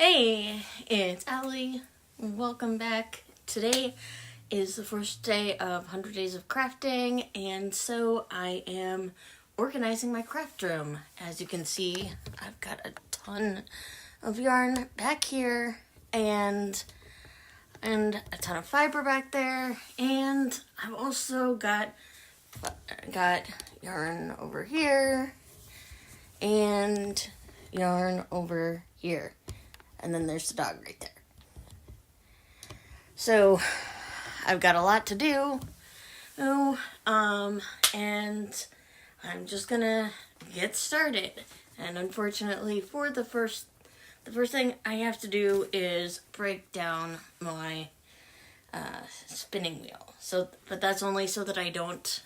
Hey, it's Allie. Welcome back. Today is the first day of 100 Days of Crafting, and so I am organizing my craft room. As you can see, I've got a ton of yarn back here, and a ton of fiber back there, and I've also got yarn over here, and yarn over here. And then there's the dog right there. So I've got a lot to do. And I'm just gonna get started. And unfortunately, for the first thing I have to do is break down my spinning wheel. But that's only so that I don't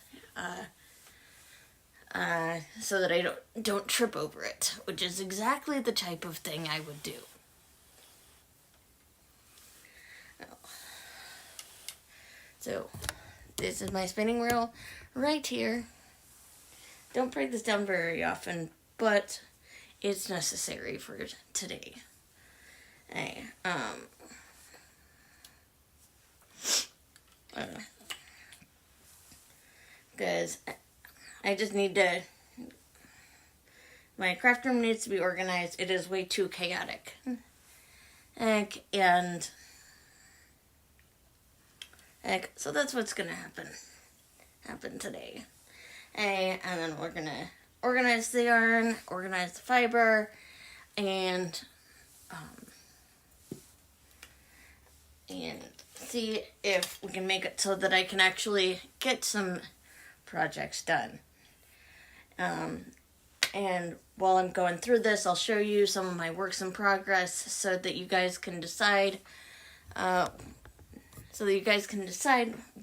don't trip over it, which is exactly the type of thing I would do. So, this is my spinning wheel right here. Don't break this down very often, but it's necessary for today. Because I just need to, my craft room needs to be organized. It is way too chaotic. So that's what's gonna happen today. And then we're gonna organize the yarn, organize the fiber, and see if we can make it so that I can actually get some projects done. And while I'm going through this, I'll show you some of my works in progress so that you guys can decide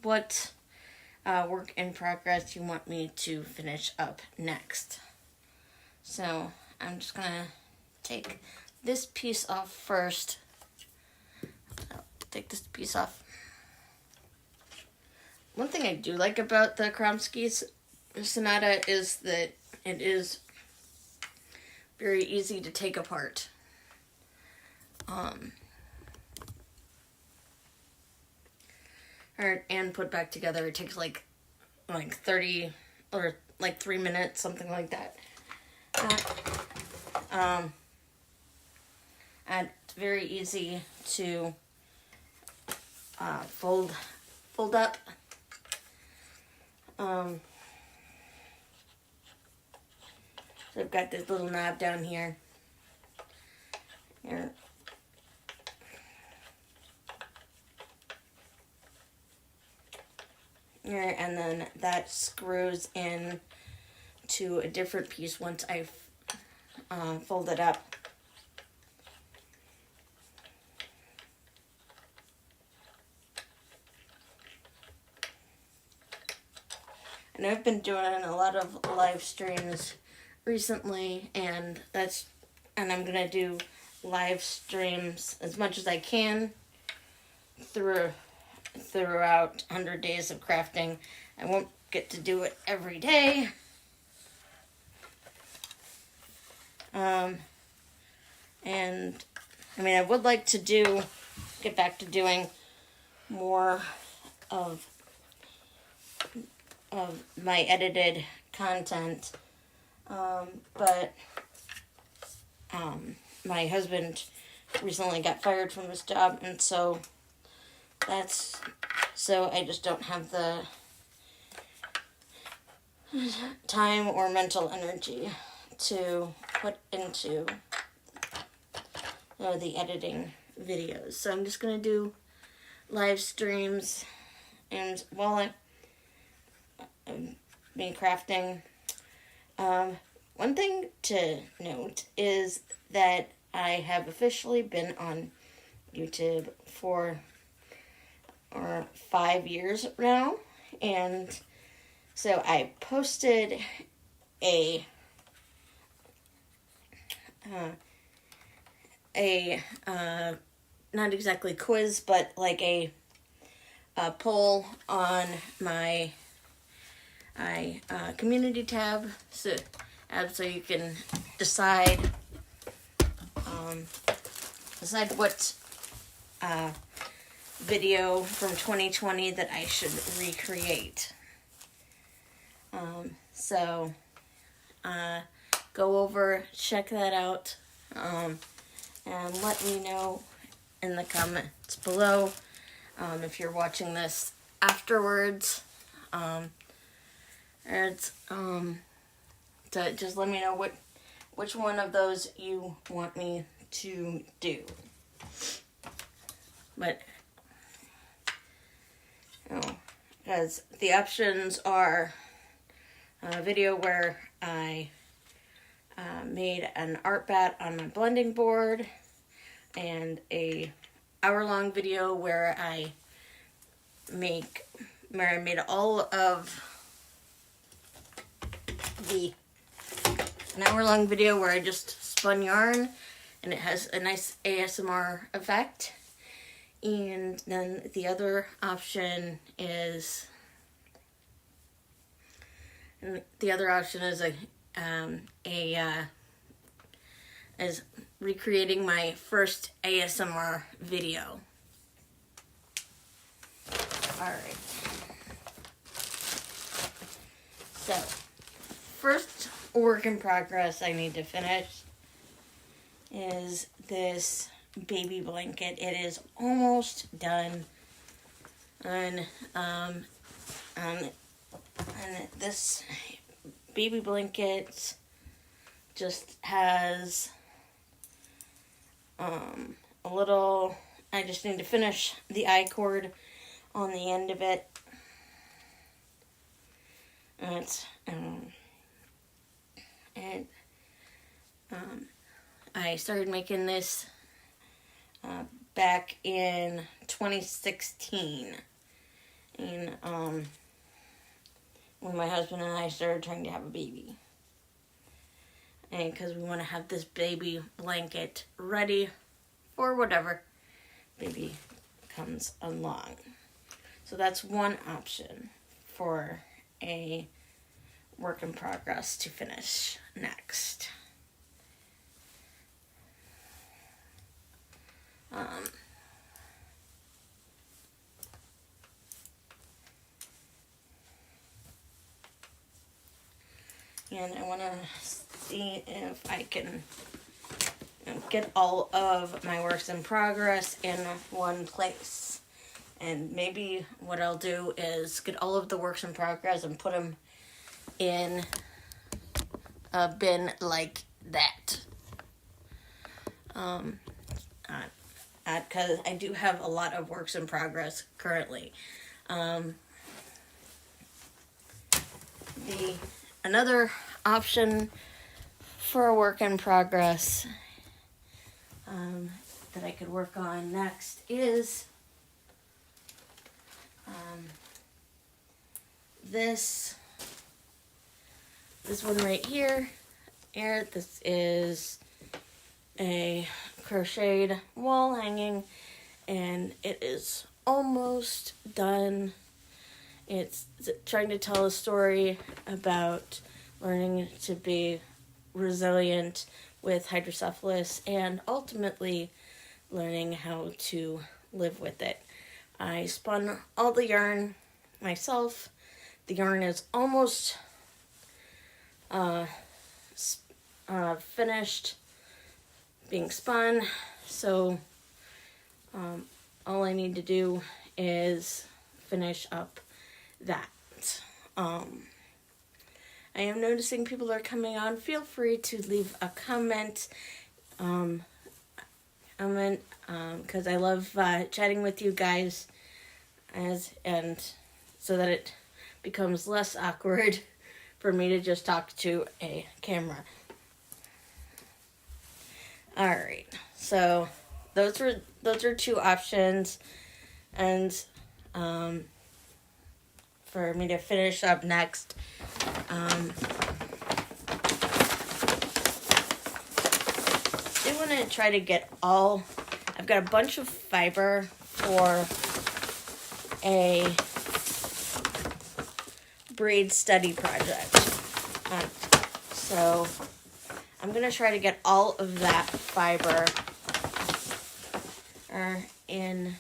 what work in progress you want me to finish up next. So I'm just gonna take this piece off first. I'll take this piece off. One thing I do like about the Kromsky Sonata is that it is very easy to take apart. And put back together. It takes like 30 or like 3 minutes, something like that. And it's very easy to fold up. So I've got this little knob down here. And then that screws in to a different piece once I've folded up. And I've been doing a lot of live streams recently, and I'm gonna do live streams as much as I can throughout 100 Days of Crafting. I won't get to do it every day. And I mean, I would like to get back to doing more of my edited content. But my husband recently got fired from his job, and so I just don't have the time or mental energy to put into the editing videos. So I'm just going to do live streams, and while I've been crafting, one thing to note is that I have officially been on YouTube for 5 years now, and so I posted not exactly quiz, but like a poll on my community tab, so you can decide decide what video from 2020 that I should recreate. So go over, check that out, and let me know in the comments below if you're watching this afterwards. To just let me know which one of those you want me to do. But because the options are a video where I made an art bat on my blending board, and a hour-long video where I made all of an hour-long video where I just spun yarn, and it has a nice ASMR effect. And then the other option is is recreating my first ASMR video. Alright. So, first work in progress I need to finish is this baby blanket. It is almost done. And this baby blanket just has a little, I just need to finish the I-cord on the end of it. And it's, I started making this back in 2016, and when my husband and I started trying to have a baby, and because we want to have this baby blanket ready for whatever baby comes along. So that's one option for a work in progress to finish next. And I want to see if I can get all of my works in progress in one place. And maybe what I'll do is get all of the works in progress and put them in a bin like that. Because I do have a lot of works in progress currently. Another option for a work in progress that I could work on next is this one right here. This is a crocheted wall hanging, and it is almost done. It's trying to tell a story about learning to be resilient with hydrocephalus and ultimately learning how to live with it. I spun all the yarn myself. The yarn is almost finished being spun, so all I need to do is finish up that. I am noticing people are coming on. Feel free to leave a comment. Because I love chatting with you guys, and so that it becomes less awkward for me to just talk to a camera. All right, so those are two options, and for me to finish up next, I want to try to get all. I've got a bunch of fiber for a braid study project, so I'm going to try to get all of that fiber are in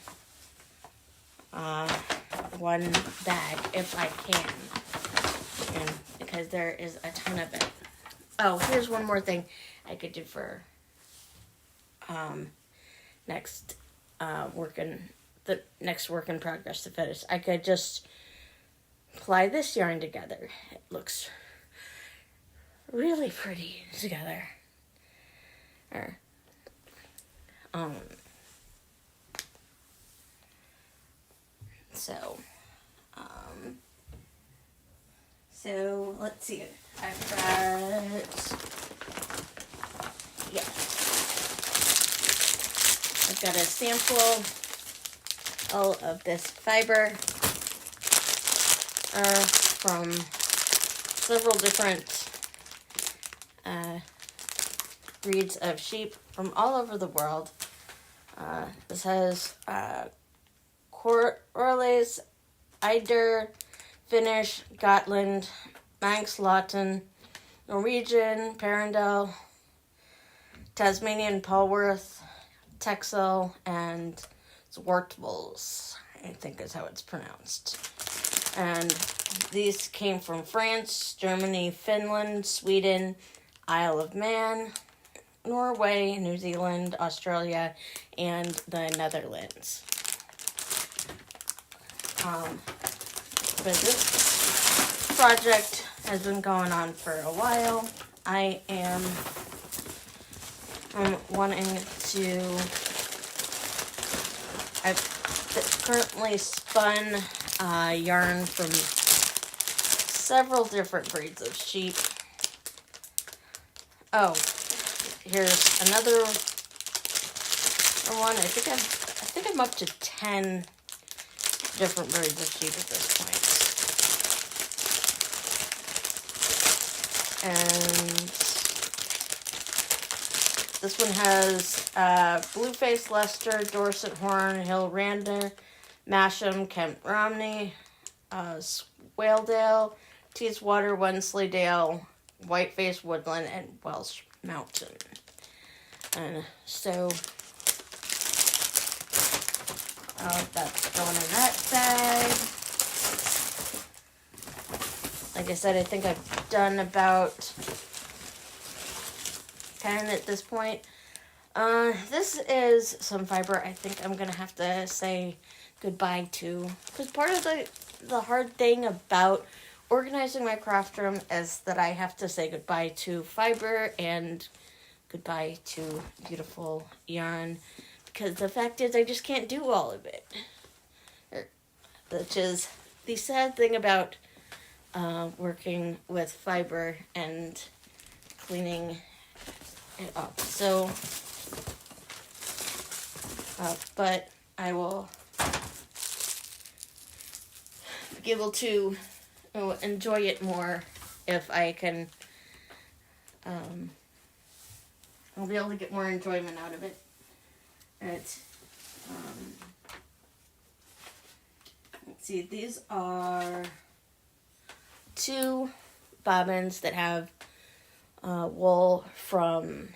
one bag if I can, and because there is a ton of it. Oh, here's one more thing I could do for next work in progress to finish. I could just apply this yarn together. It looks really pretty together. Or so let's see. I've got a sample of this fiber from several different breeds of sheep from all over the world. This has Corrales, Eider, Finnish, Gotland, Manx, Lawton, Norwegian, Parendel, Tasmanian Polworth, Texel, and Zwartbles, I think is how it's pronounced. And these came from France, Germany, Finland, Sweden, Isle of Man, Norway, New Zealand, Australia, and the Netherlands. But this project has been going on for a while. I am wanting to... I've currently spun yarn from several different breeds of sheep. Oh, here's another one. I think I'm up to 10 different breeds of sheep at this point. And this one has Blueface, Leicester, Dorset, Horn, Hill, Rander, Masham, Kent, Romney, Swaledale, Teeswater, Wensleydale, Whiteface, Woodland, and Welsh Mountain. And so that's going in that bag. Like I said, I think I've done about 10 at this point. This is some fiber I think I'm going to have to say goodbye to. Because part of the hard thing about organizing my craft room is that I have to say goodbye to fiber and goodbye to beautiful yarn. Because the fact is I just can't do all of it. Which is the sad thing about working with fiber and cleaning it up. So, but I will be able to enjoy it more if I can. I'll be able to get more enjoyment out of it. Let's see, these are 2 bobbins that have wool from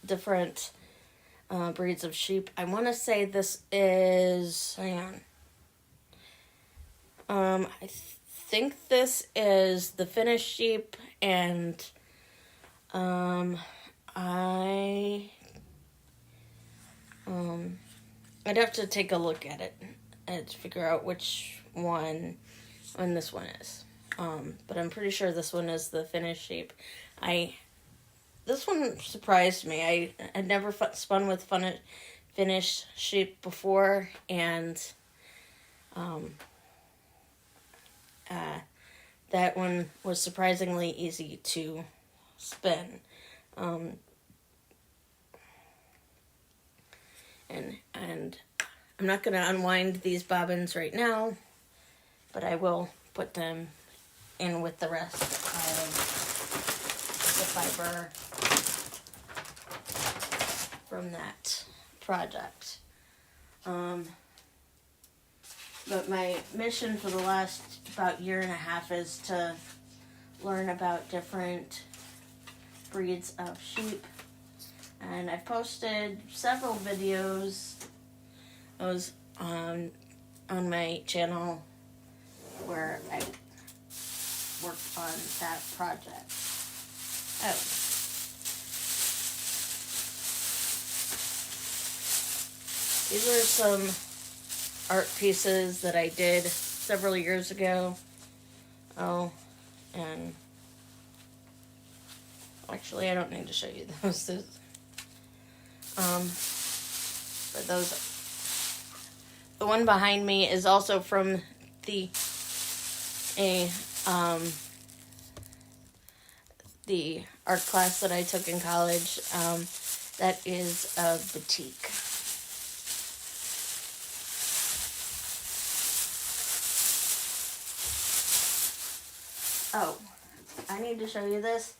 different breeds of sheep. I want to say this is, hang on. I think this is the Finnish sheep, and I'd have to take a look at it and figure out which one this one is. But I'm pretty sure this one is the Finnish sheep. This one surprised me. I had never spun with Finnish sheep before, and that one was surprisingly easy to spin. And I'm not going to unwind these bobbins right now, but I will put them in with the rest of the fiber from that project. But my mission for the last about year and a half is to learn about different breeds of sheep, and and I've posted several videos on my channel where I worked on that project. Oh. These are some art pieces that I did several years ago. Oh, and actually I don't need to show you those. But the one behind me is also from the art class that I took in college. That is a batik. Oh, I need to show you this.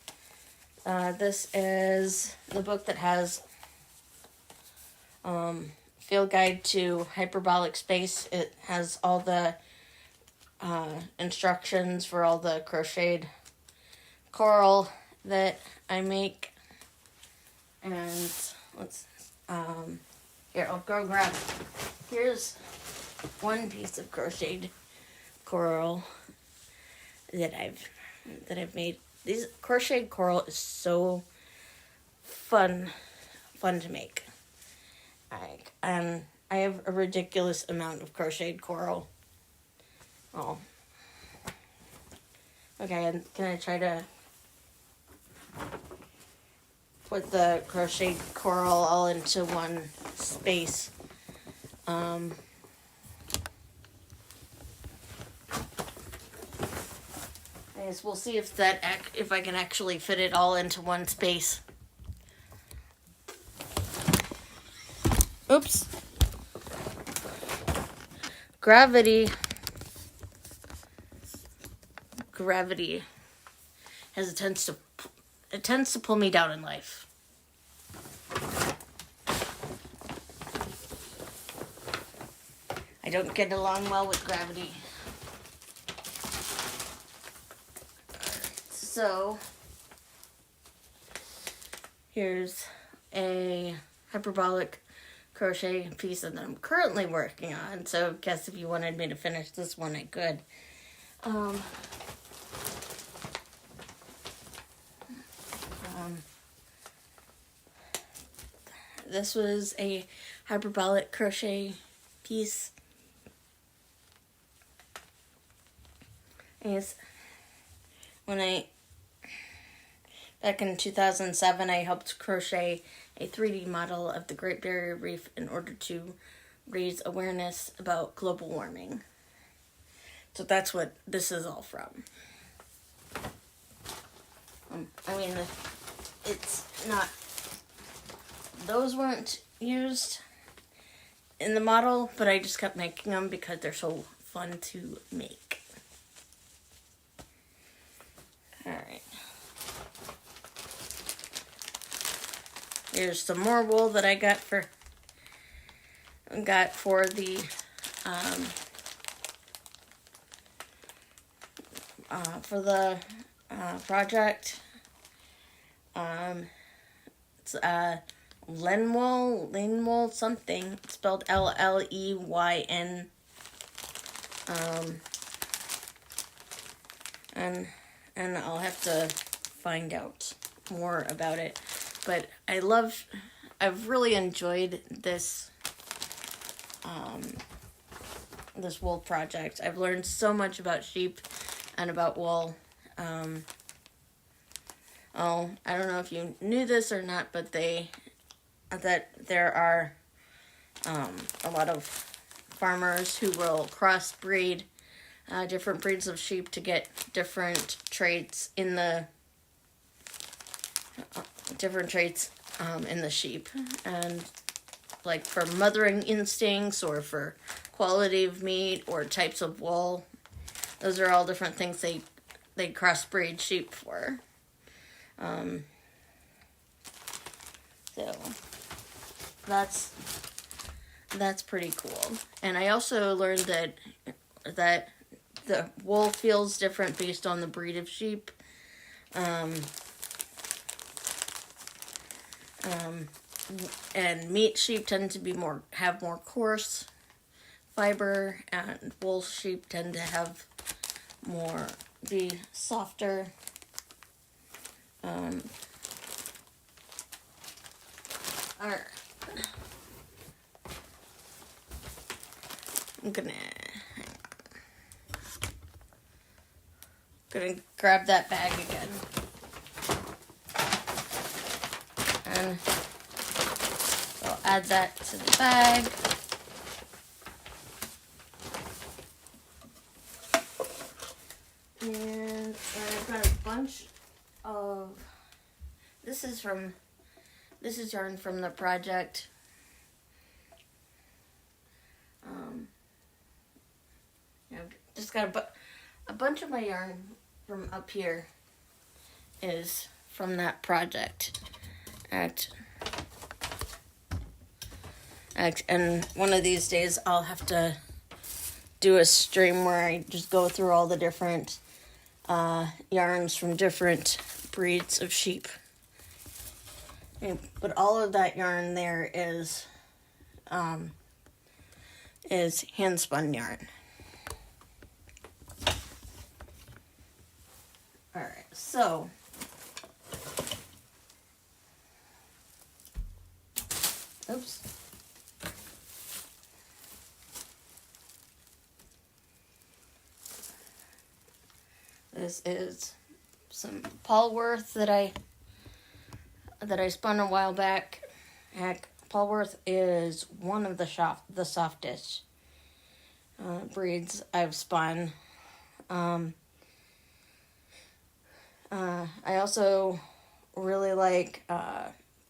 This is the book that has Field Guide to Hyperbolic Space. It has all the instructions for all the crocheted coral that I make. And let's, here, I'll go grab, here's one piece of crocheted coral that I've made. These crocheted coral is so fun to make. And I have a ridiculous amount of crocheted coral. Oh. Okay, and can I try to put the crocheted coral all into one space? Anyways, we'll see if I can actually fit it all into one space. Oops. Gravity has tends to pull me down in life. I don't get along well with gravity. So here's a hyperbolic crochet piece that I'm currently working on. So I guess if you wanted me to finish this one, I could. This was a hyperbolic crochet piece. And back in 2007, I helped crochet a 3D model of the Great Barrier Reef in order to raise awareness about global warming. So that's what this is all from. I mean, it's not, those weren't used in the model, but I just kept making them because they're so fun to make. Alright. Here's some more wool that I got for the project. It's Lenwool something. It's spelled L-L-E-Y-N. And I'll have to find out more about it. But I've really enjoyed this this wool project. I've learned so much about sheep and about wool. I don't know if you knew this or not, but that there are a lot of farmers who will crossbreed different breeds of sheep to get different traits in the sheep, and like for mothering instincts or for quality of meat or types of wool. Those are all different things they crossbreed sheep for. So that's pretty cool. And I also learned that the wool feels different based on the breed of sheep. and meat sheep tend to have more coarse fiber, and wool sheep tend to have be softer. Alright. I'm gonna grab that bag again. And I'll add that to the bag. And I've got a bunch of, this is yarn from the project. I've just got a bunch of my yarn from up here is from that project and one of these days I'll have to do a stream where I just go through all the different yarns from different breeds of sheep. But all of that yarn there is hand spun yarn. Alright, so oops. This is some Polworth that I spun a while back. Polworth is one of the softest breeds I've spun. I also really like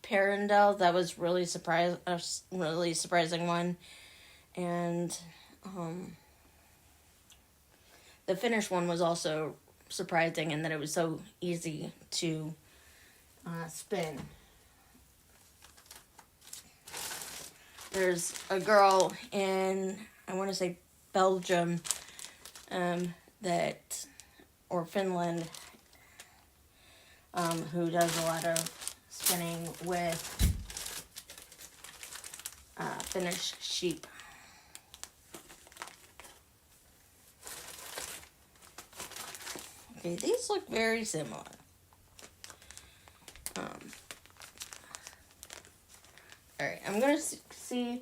Perindel. That was really surprising one, and the Finnish one was also surprising in that it was so easy to spin. There's a girl in, I want to say Belgium, or Finland, who does a lot of spinning with Finnish sheep. Okay, these look very similar. Alright, I'm going to see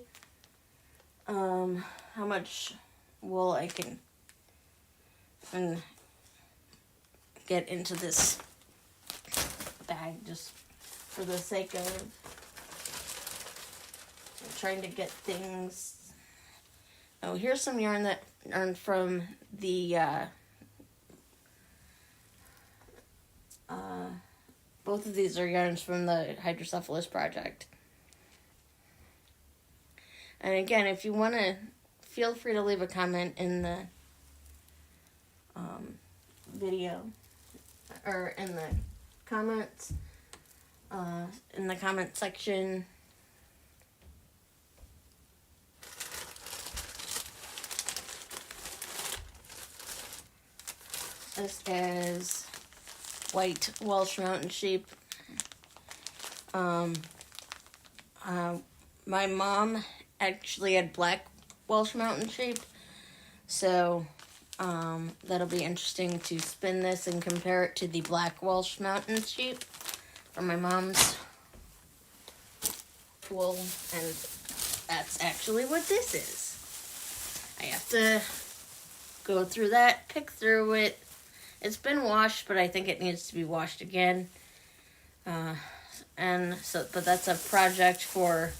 how much wool I can get into this bag just for the sake of trying to get things. Oh, here's some yarn from the both of these are yarns from the Hydrocephalus project. And again, if you want to, feel free to leave a comment in the video, or in the comments, in the comment section. This is white Welsh Mountain Sheep. My mom actually had black Welsh Mountain Sheep, so that'll be interesting to spin this and compare it to the black Welsh Mountain Sheep from my mom's wool, and that's actually what this is. I have to go through that, pick through it. It's been washed, but I think it needs to be washed again. But that's a project for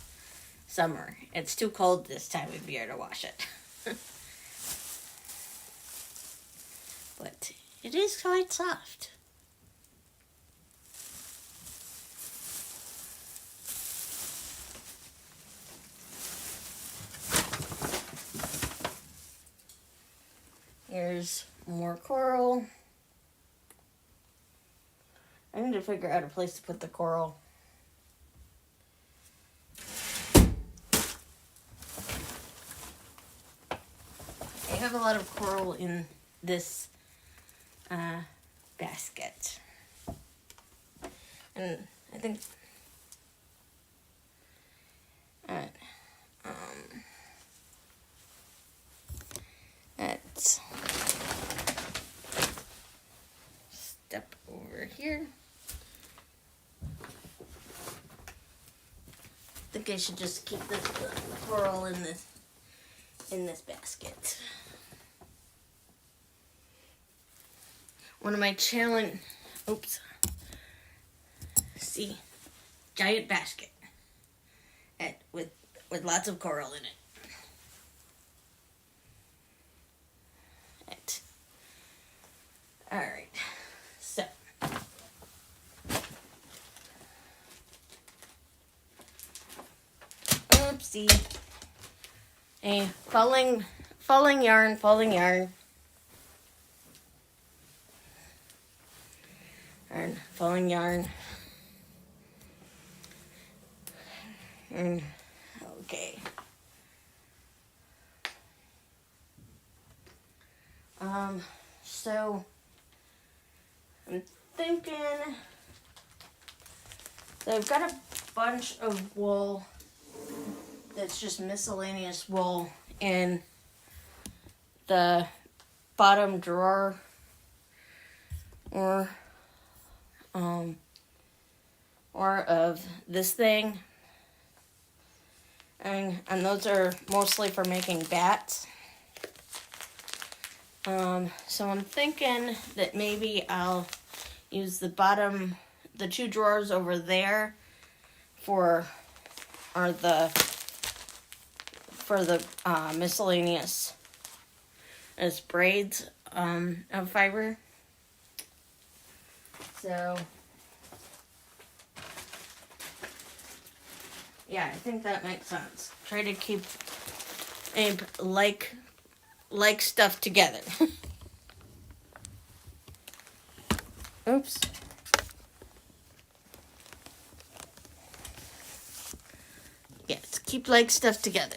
summer. It's too cold this time of year to wash it. But it is quite soft. Here's more coral. I need to figure out a place to put the coral. I have a lot of coral in this basket. And I think here. I think I should just keep this coral in this basket. One of my challenge, see, giant basket with lots of coral in it. All right, so oopsie. Hey, falling yarn. Falling yarn. Okay. So I'm thinking that I've got a bunch of wool that's just miscellaneous wool in the bottom drawer or of this thing, and those are mostly for making bats. So I'm thinking that maybe I'll use the two drawers over there for the miscellaneous as braids of fiber. So yeah, I think that makes sense. Try to keep like stuff together. Oops. Yes, keep like stuff together.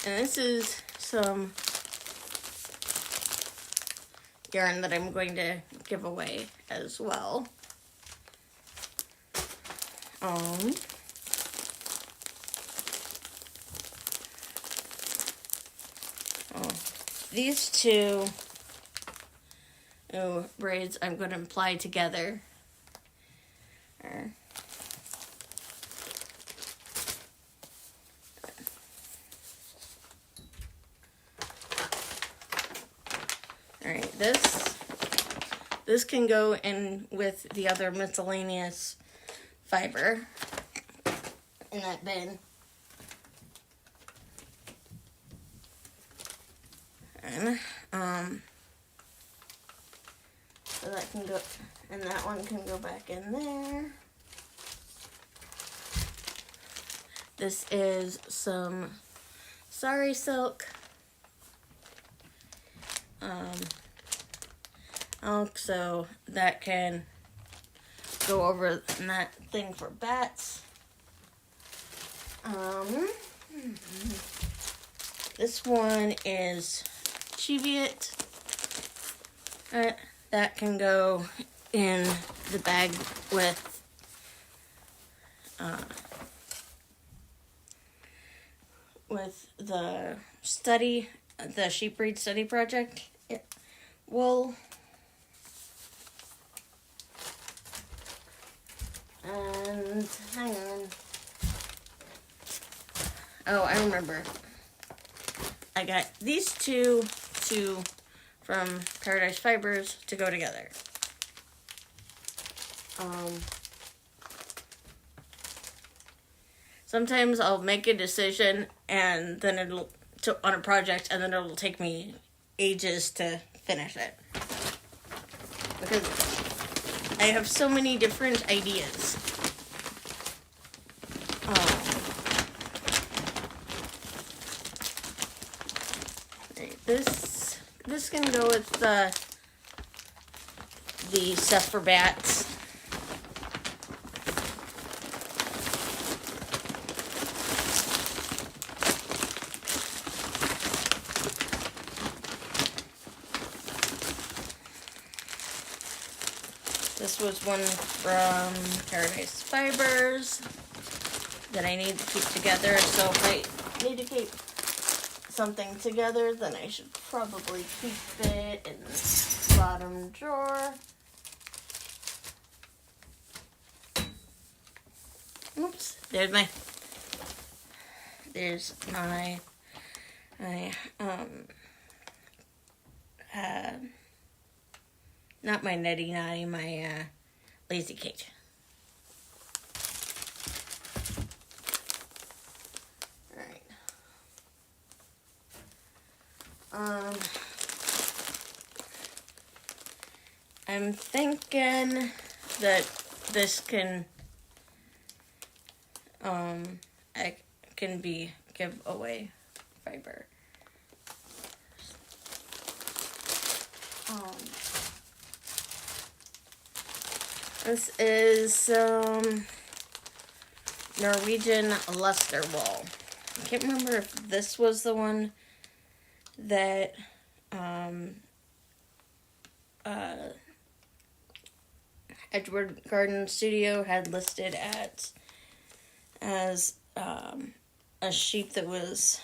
And this is some yarn that I'm going to give away as well. These two braids I'm going to apply together. Alright, this can go in with the other miscellaneous fiber in that bin. And so that can go, and that one can go back in there. This is some sari silk. So that can go over in that thing for bats. This one is Cheviot. That can go in the bag with the sheep breed study project wool. And hang on. Oh, I remember. I got these two from Paradise Fibers to go together. Sometimes I'll make a decision and then on a project, and then it'll take me ages to finish it. Because I have so many different ideas. This can go with the stuff for bats. This was one from Paradise Fibers. that I need to keep together. So if I need to keep something together, then I should probably keep it in the bottom drawer. Oops, there's my not my nutty naughty, my lazy cake. Alright. I'm thinking that this can be giveaway fiber. This is Norwegian luster wool. I can't remember if this was the one that Edward Garden Studio had listed as a sheep that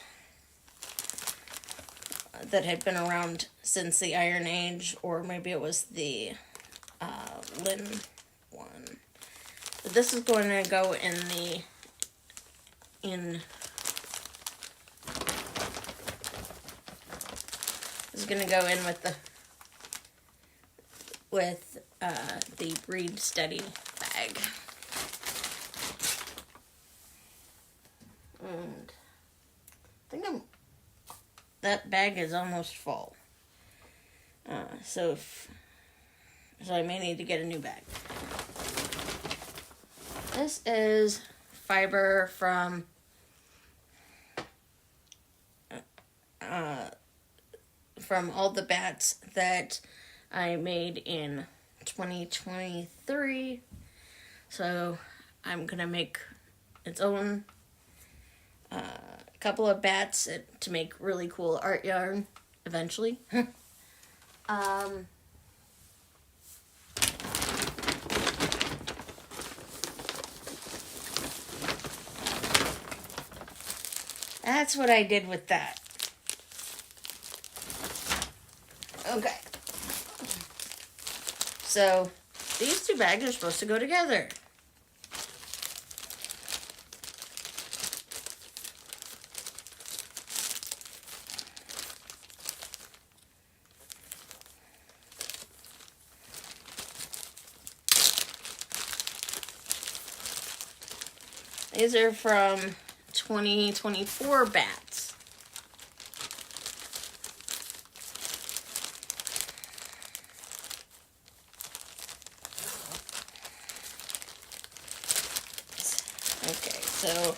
had been around since the Iron Age, or maybe it was the linen one. But this is going to go in this is going to go in with the Breed Steady bag. And I think that bag is almost full. So I may need to get a new bag. This is fiber from all the bats that I made in 2023. So I'm gonna make its own couple of bats to make really cool art yarn eventually. That's what I did with that. Okay. So these two bags are supposed to go together. These are from 2024 bats. Okay, so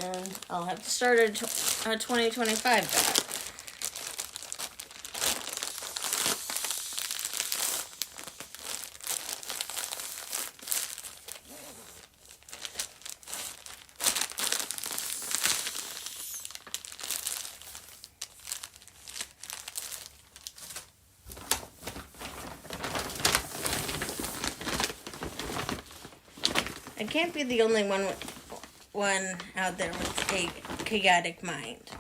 and I'll have to start a 2025 bat. I can't be the only one out there with a chaotic mind.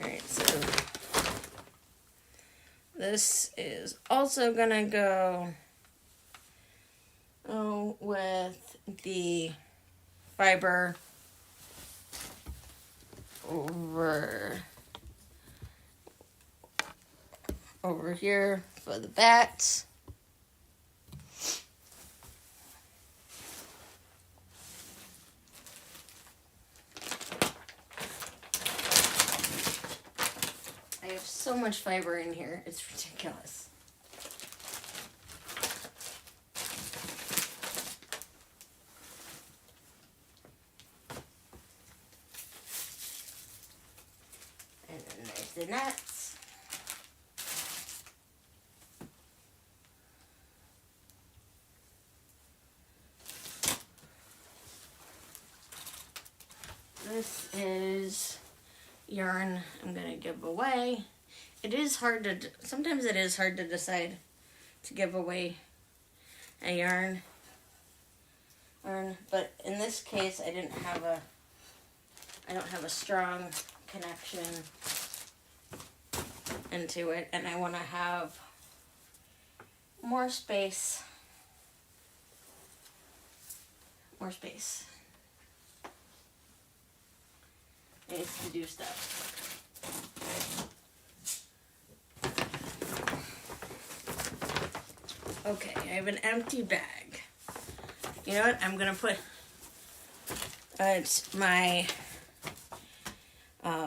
Alright, so this is also gonna go with the fiber over here for the bats. I have so much fiber in here, it's ridiculous. And then there's the nuts. This is yarn I'm going to give away. It is hard to, sometimes it is hard to decide to give away a yarn, but in this case I don't have a strong connection into it, and I want to have more space. I need to do stuff. Okay, I have an empty bag. You know what? I'm gonna put it's my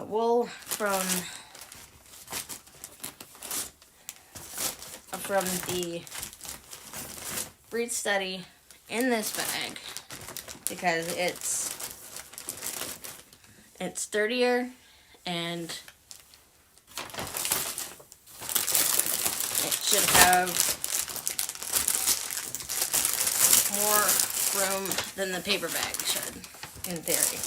wool from the breed study in this bag because it's sturdier and it should have more room than the paper bag should, in theory.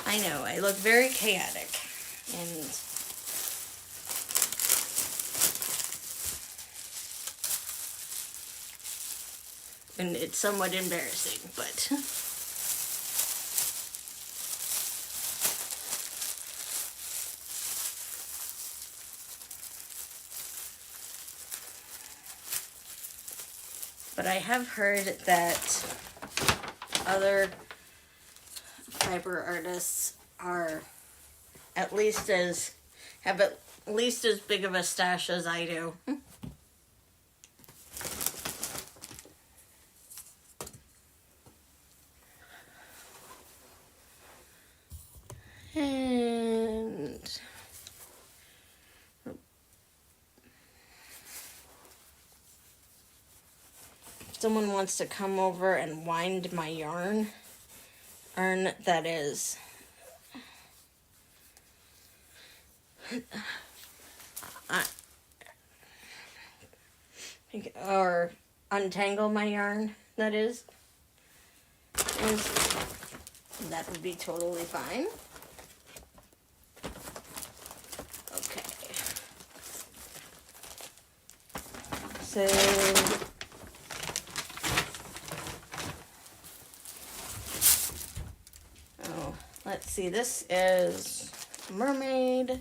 I know, I look very chaotic, and it's somewhat embarrassing, but but I have heard that other fiber artists are have at least as big of a stash as I do. And if someone wants to come over and wind my yarn that is or untangle my yarn, that is that would be totally fine. Okay, so let's see, this is mermaid,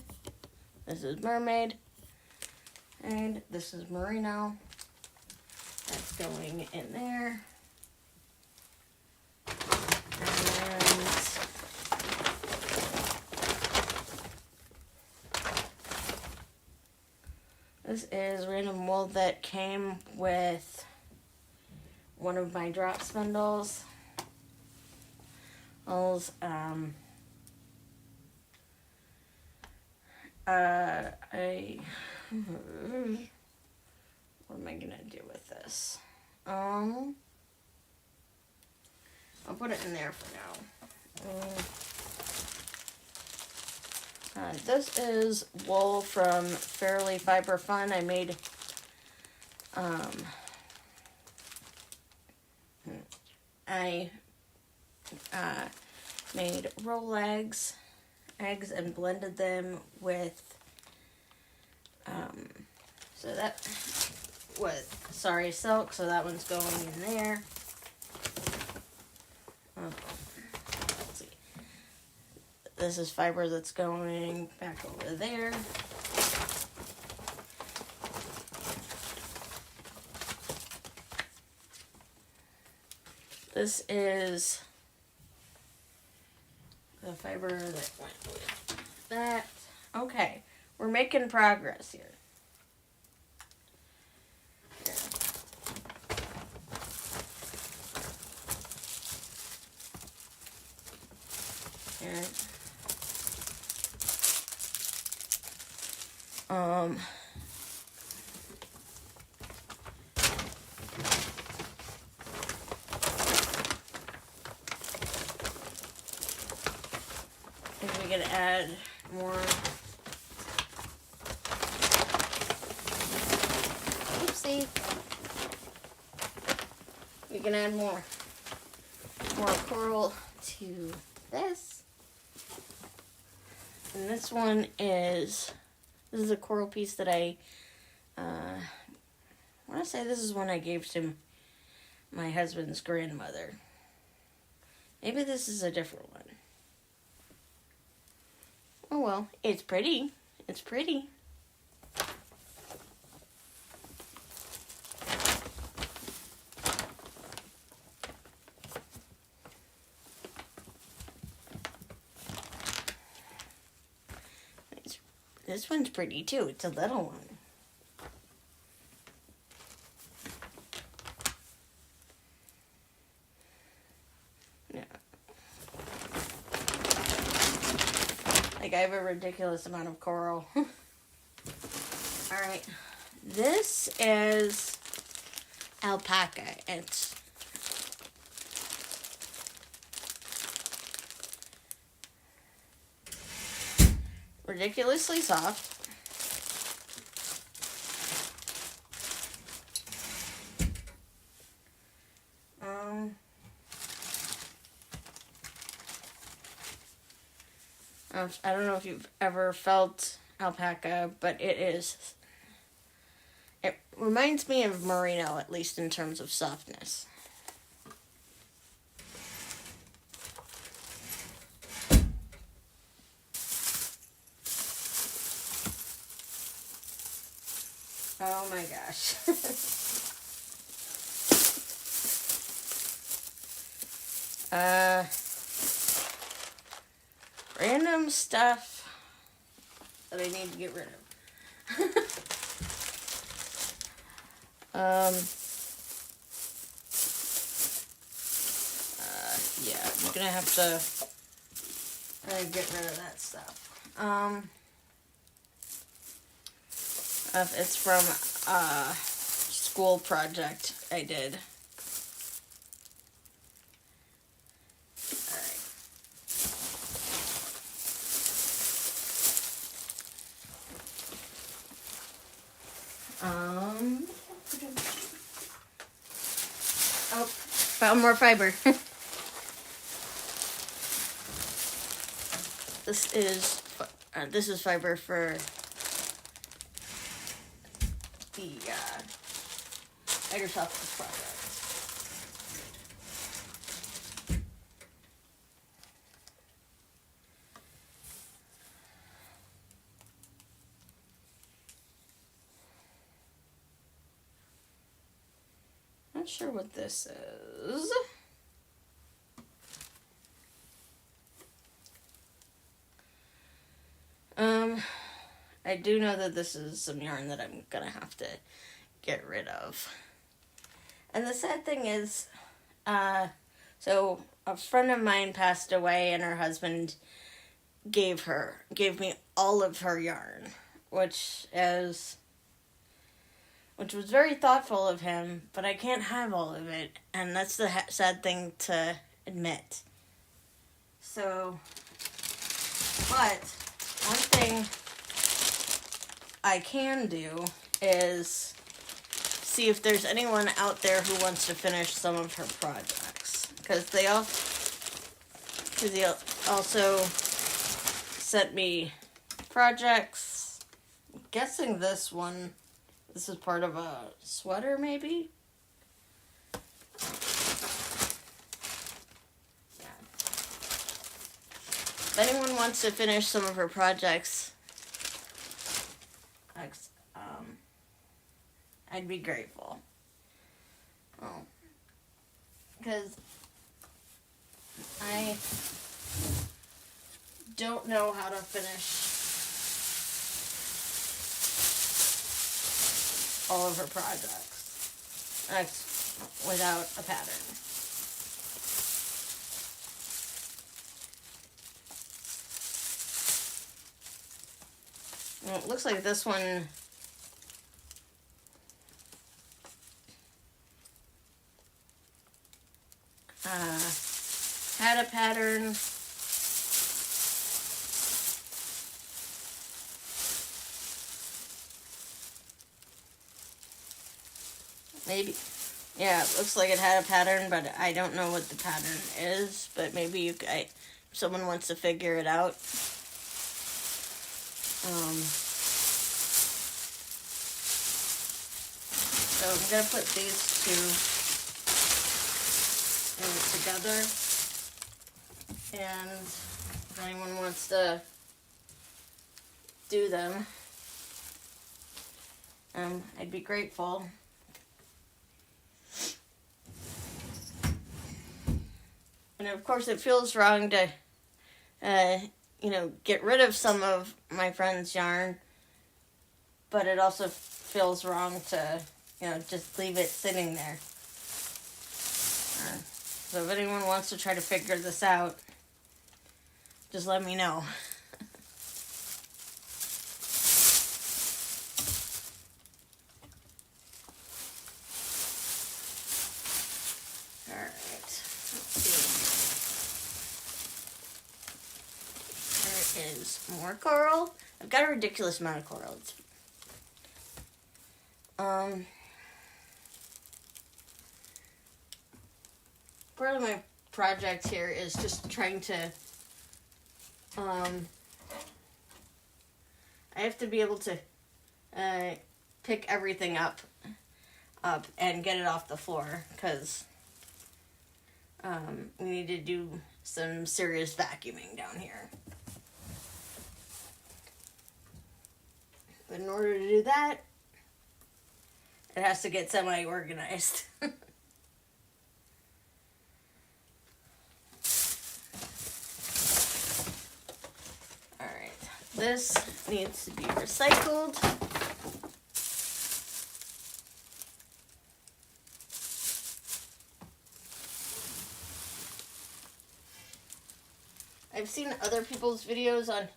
this is mermaid, and this is merino. That's going in there. And this is random wool that came with one of my drop spindles. What am I gonna do with this? I'll put it in there for now. This is wool from Fairly Fiber Fun. I made made roll eggs and blended them with so that was sorry silk, so that one's going in there. Let's see, this is fiber that's going back over there. This is the fiber that went with that. Okay, we're making progress here. Here. can add more. Oopsie. We can add more coral to this. And this one is a coral piece that I want to say this is one I gave to my husband's grandmother. Maybe this is a different one. Oh well, it's pretty. It's pretty. This one's pretty too. It's a little one. Yeah. Like I have a ridiculous amount of coral. Alright. This is alpaca. It's ridiculously soft. I don't know if you've ever felt alpaca, but it reminds me of merino, at least in terms of softness. Oh my gosh. Random stuff that I need to get rid of. Yeah, I'm gonna have to get rid of that stuff. It's from a school project I did. Oh, found more fiber. This is fiber for the Microsoft project. Not sure what this is. I do know that this is some yarn that I'm gonna have to get rid of. And the sad thing is, so a friend of mine passed away and her husband gave me all of her yarn, which was very thoughtful of him, but I can't have all of it, and that's the sad thing to admit. So, but one thing I can do is see if there's anyone out there who wants to finish some of her projects, because he also sent me projects. I'm guessing this is part of a sweater, maybe? Yeah. If anyone wants to finish some of her projects, I'd be grateful. Because I don't know how to finish all of her projects without a pattern. Well, it looks like this one had a pattern, maybe, yeah, it looks like it had a pattern, but I don't know what the pattern is, but maybe if someone wants to figure it out. So I'm going to put these two together, and if anyone wants to do them, I'd be grateful. And of course it feels wrong to, get rid of some of my friend's yarn, but it also feels wrong to, just leave it sitting there. So if anyone wants to try to figure this out, just let me know. Is more coral. I've got a ridiculous amount of coral. Part of my project here is just trying to I have to be able to pick everything up and get it off the floor, because we need to do some serious vacuuming down here. But in order to do that, it has to get semi-organized. Alright, this needs to be recycled. I've seen other people's videos on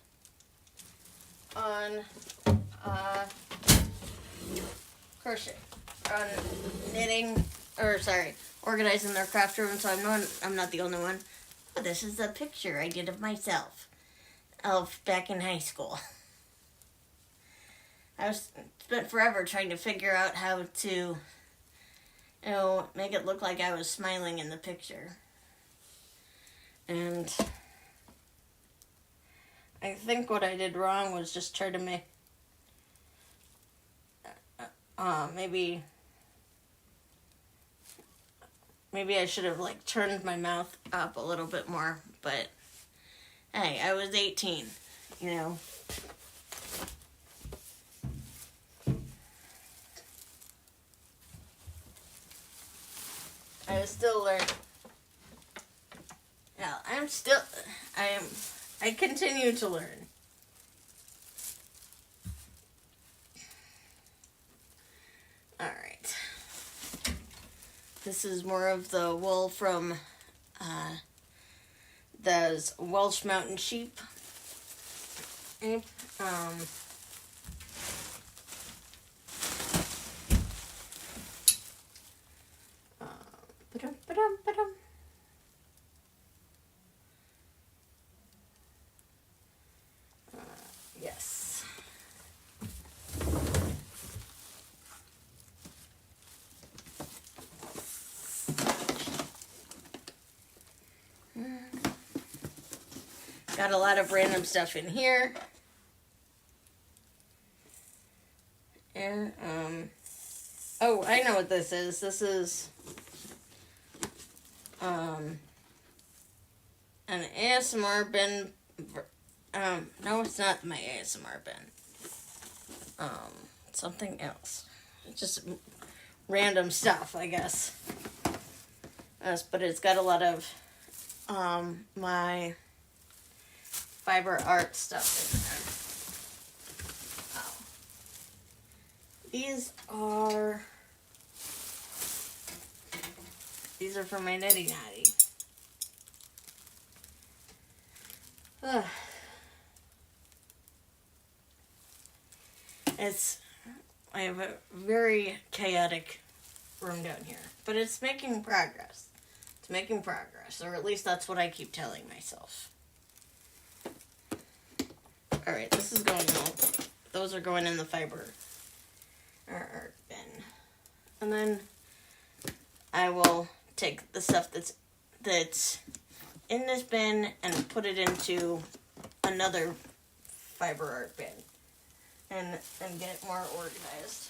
crochet, on knitting, organizing their craft room, so I'm not the only one. Oh, this is a picture I did of myself back in high school. I spent forever trying to figure out how to, make it look like I was smiling in the picture. And I think what I did wrong was just try to make, maybe I should have turned my mouth up a little bit more, but hey, I was 18, I was still learning. Yeah, I continue to learn. Alright. This is more of the wool from those Welsh Mountain Sheep. Yes. Got a lot of random stuff in here. And, oh, I know what this is. This is, an ASMR bin. No, it's not my ASMR bin. Something else. Just random stuff, I guess. But it's got a lot of, my fiber art stuff in there. Oh. These are for my nitty natty. I have a very chaotic room down here, but it's making progress. It's making progress, or at least that's what I keep telling myself. Alright, this is going out. Those are going in the fiber art bin. And then I will take the stuff that's in this bin and put it into another fiber art bin and get it more organized.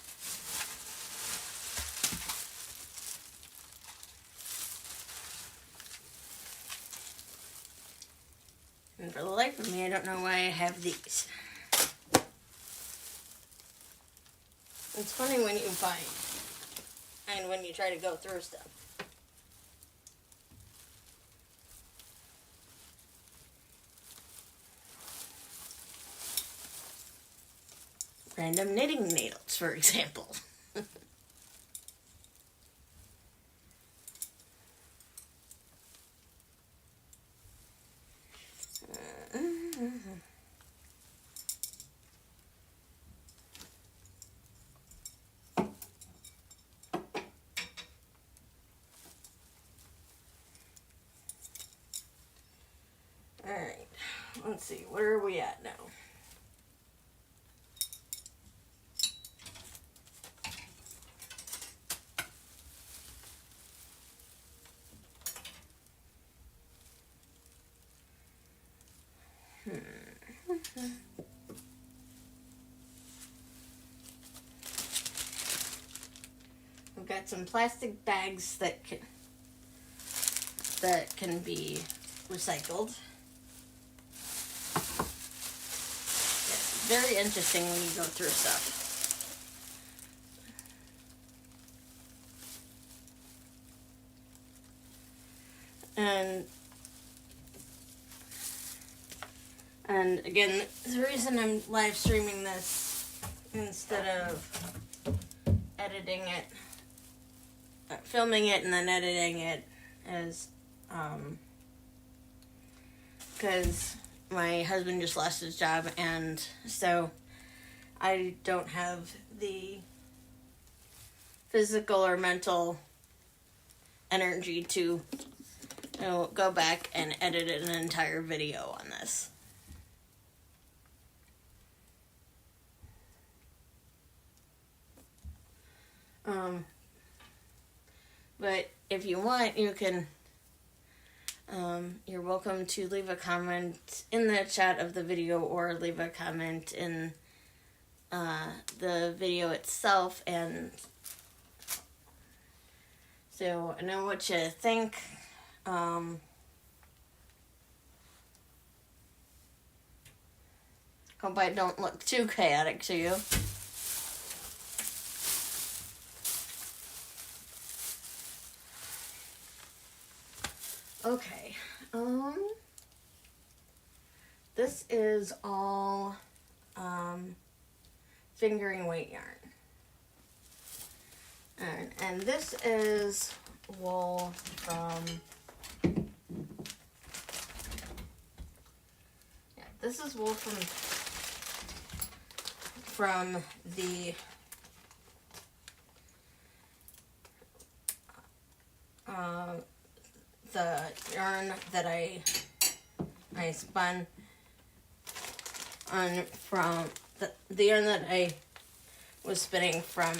And for the life of me, I don't know why I have these. It's funny when you find and when you try to go through stuff. Random knitting needles, for example. Alright, let's see, where are we at now? We've got some plastic bags that can be recycled. It's very interesting when you go through stuff. And again, the reason I'm live streaming this instead of editing it, filming it and then editing it is because my husband just lost his job, and so I don't have the physical or mental energy to go back and edit an entire video on this. But if you want, you can, you're welcome to leave a comment in the chat of the video or leave a comment in the video itself, and so I know what you think. Hope I don't look too chaotic to you. Okay, this is all, fingering weight yarn. And this is wool this is wool from the yarn that I spun on from the yarn that I was spinning from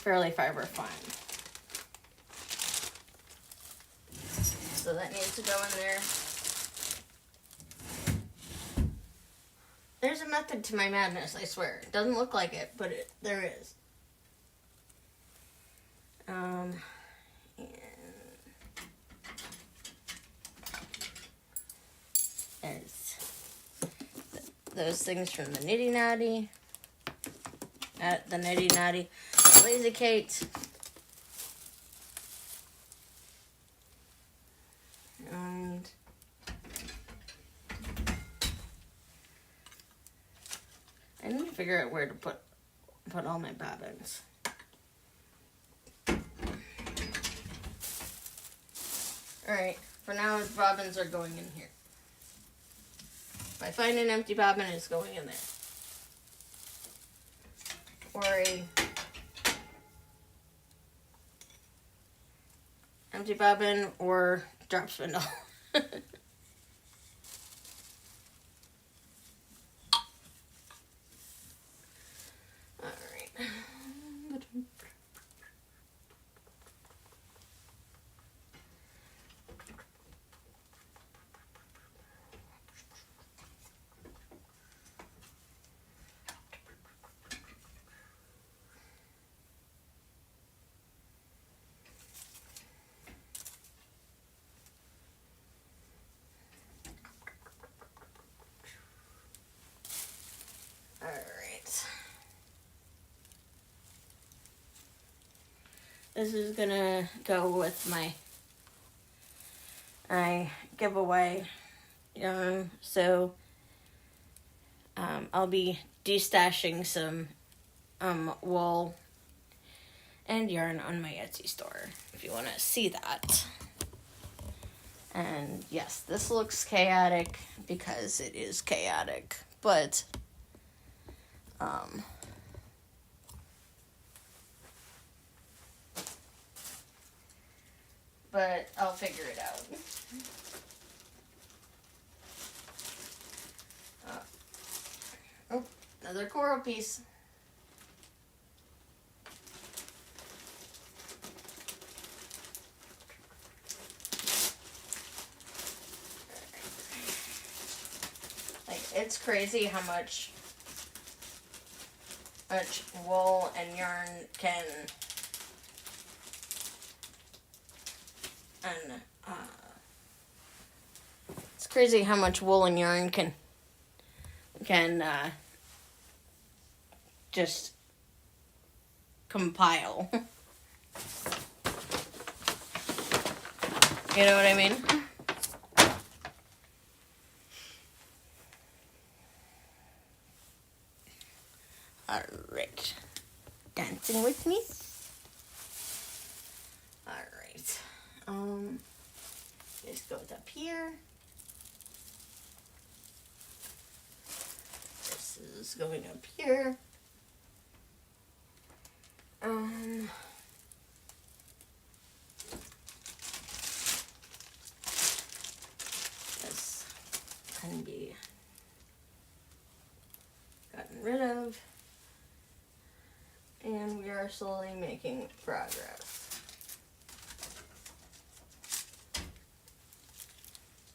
Fairly Fiber Fun. So that needs to go in there. There's a method to my madness, I swear. It doesn't look like it, but there is. And there's those things from the Nitty Natty. The Nitty Natty Lazy Kate. And I need to figure out where to put all my bobbins. Alright, for now the bobbins are going in here. If I find an empty bobbin, it's going in there. Or a empty bobbin or drop spindle. Alright. this is gonna go with my giveaway yarn. So I'll be destashing some wool and yarn on my Etsy store if you want to see that. And yes, this looks chaotic because it is chaotic, but I'll figure it out. Oh, another coral piece. Like, it's crazy how much wool and yarn can it's crazy how much wool and yarn can just compile. You know what I mean? Alright. Dancing with me? Alright. This goes up here. This is going up here. This can be gotten rid of. And we are slowly making progress.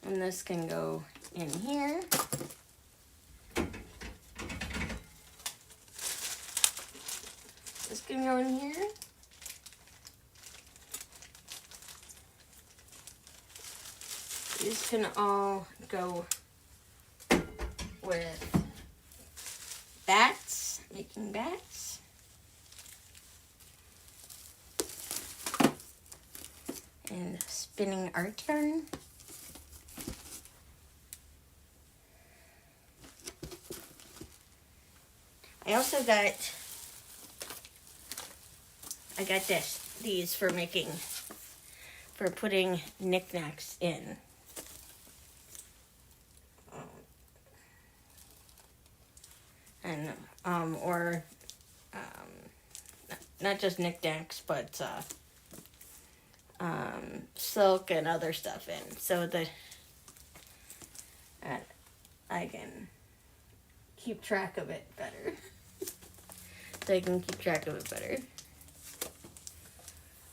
And this can go in here. This can go in here. These can all go with bats, making bats. And spinning art yarn. I also got these for putting knickknacks in. And not just knickknacks, but silk and other stuff in, so that I can keep track of it better.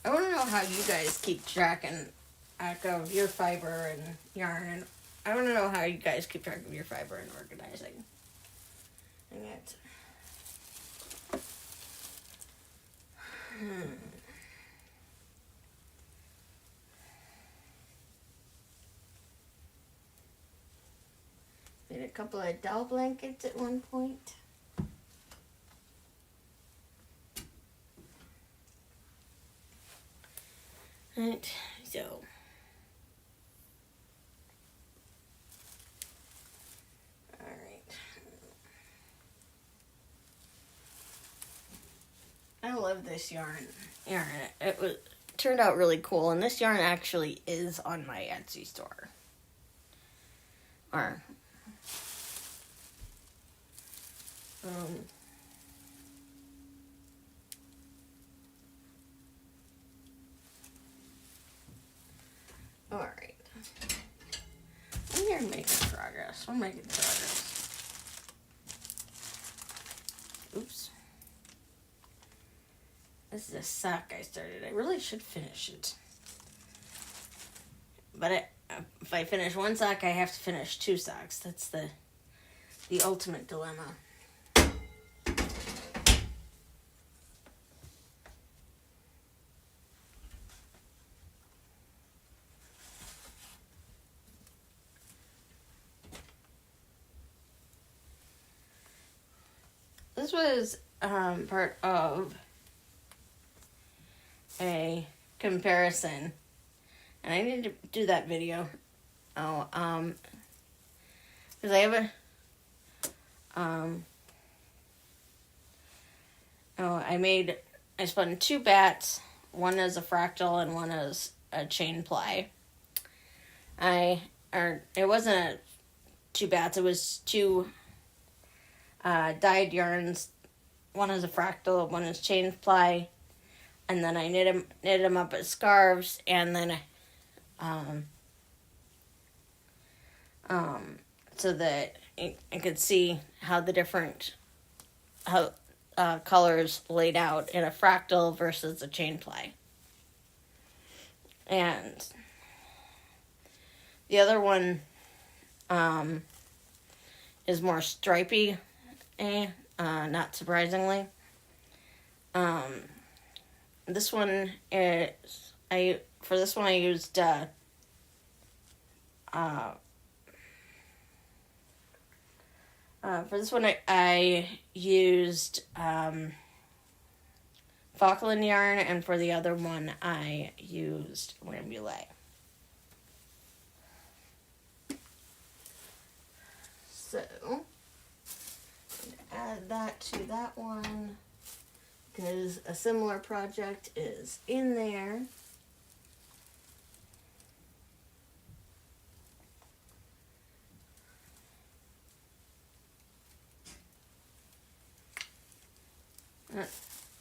I want to know how you guys keep track of your fiber and yarn, and I want to know how you guys keep track of your fiber and organizing. And yet, made a couple of doll blankets at one point. Right, so I love this yarn. It turned out really cool, and this yarn actually is on my Etsy store. Alright. We're making progress. Oops. This is a sock I started. I really should finish it. But if I finish one sock, I have to finish 2 socks. That's the ultimate dilemma. This was part of a comparison, and I need to do that video. Because I have I spun 2 bats, one as a fractal and one as a chain ply. It wasn't 2 bats, it was 2 dyed yarns, one as a fractal, one as chain ply, and then I knit them up as scarves, and then so that I could see how the different colors laid out in a fractal versus a chain ply. And the other one is more stripy, not surprisingly. This one is I used I used Falkland yarn, and for the other one I used Rambouillet. So, add that to that one because a similar project is in there.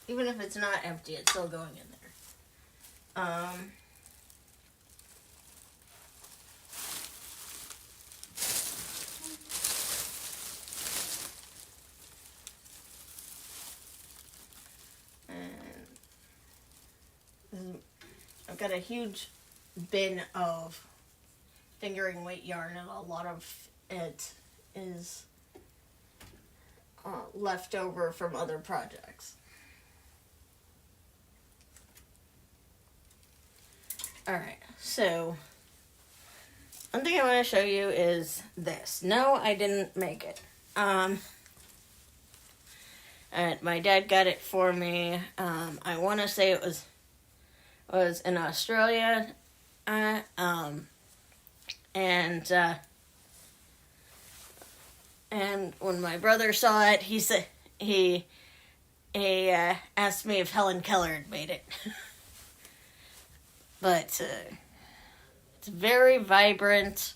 Even if it's not empty, it's still going in there. And I've got a huge bin of fingering weight yarn, and a lot of it is left over from other projects. Alright, so one thing I want to show you is this. No, I didn't make it. And my dad got it for me. I want to say it was in Australia. And when my brother saw it, he said he asked me if Helen Keller had made it. But it's very vibrant,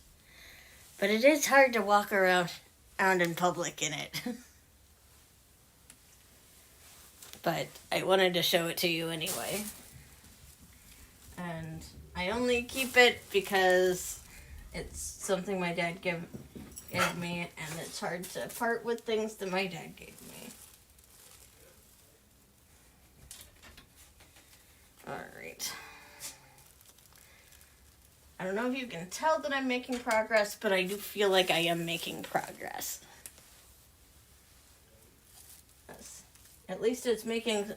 but it is hard to walk around in public in it. But I wanted to show it to you anyway. And I only keep it because it's something my dad gave me, and it's hard to part with things that my dad gave me. Alright. I don't know if you can tell that I'm making progress, but I do feel like I am making progress. Yes. At least it's making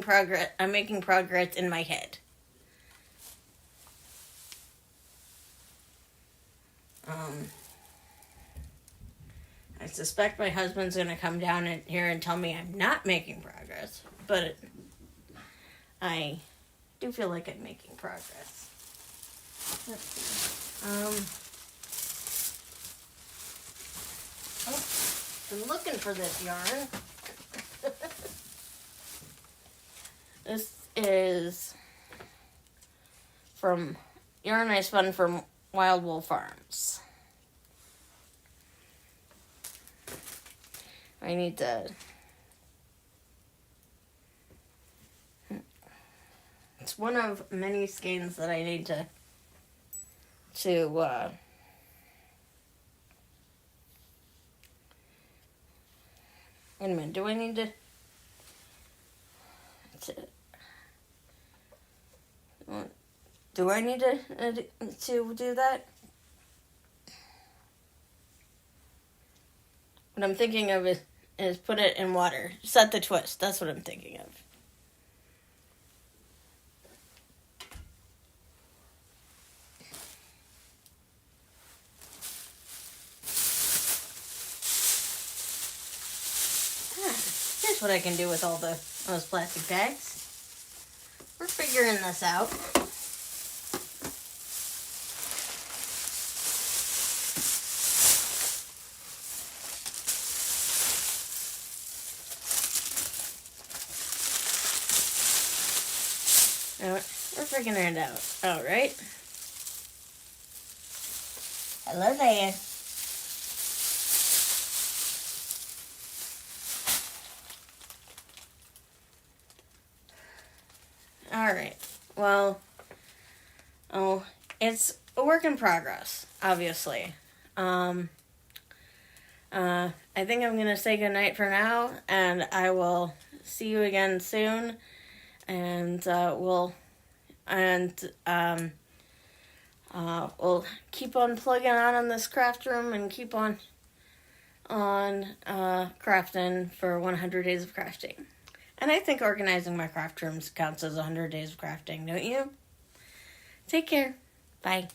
progress. I'm making progress in my head. I suspect my husband's going to come down here and tell me I'm not making progress, but I do feel like I'm making progress. Let's see. Been looking for this yarn. This is from yarn I spun from Wild Wool Farms. I need to... It's one of many skeins that I need to wait a minute, do I need to do I need to do that? What I'm thinking of is put it in water. Set the twist. That's what I'm thinking of. Here's what I can do with all those plastic bags. we're figuring this out. We're figuring it out. All right. Hello there. All right. Well, it's a work in progress, obviously. I think I'm gonna say goodnight for now, and I will see you again soon. And we'll keep on plugging on in this craft room and keep on crafting for 100 days of crafting. And I think organizing my craft rooms counts as 100 days of crafting, don't you? Take care. Bye.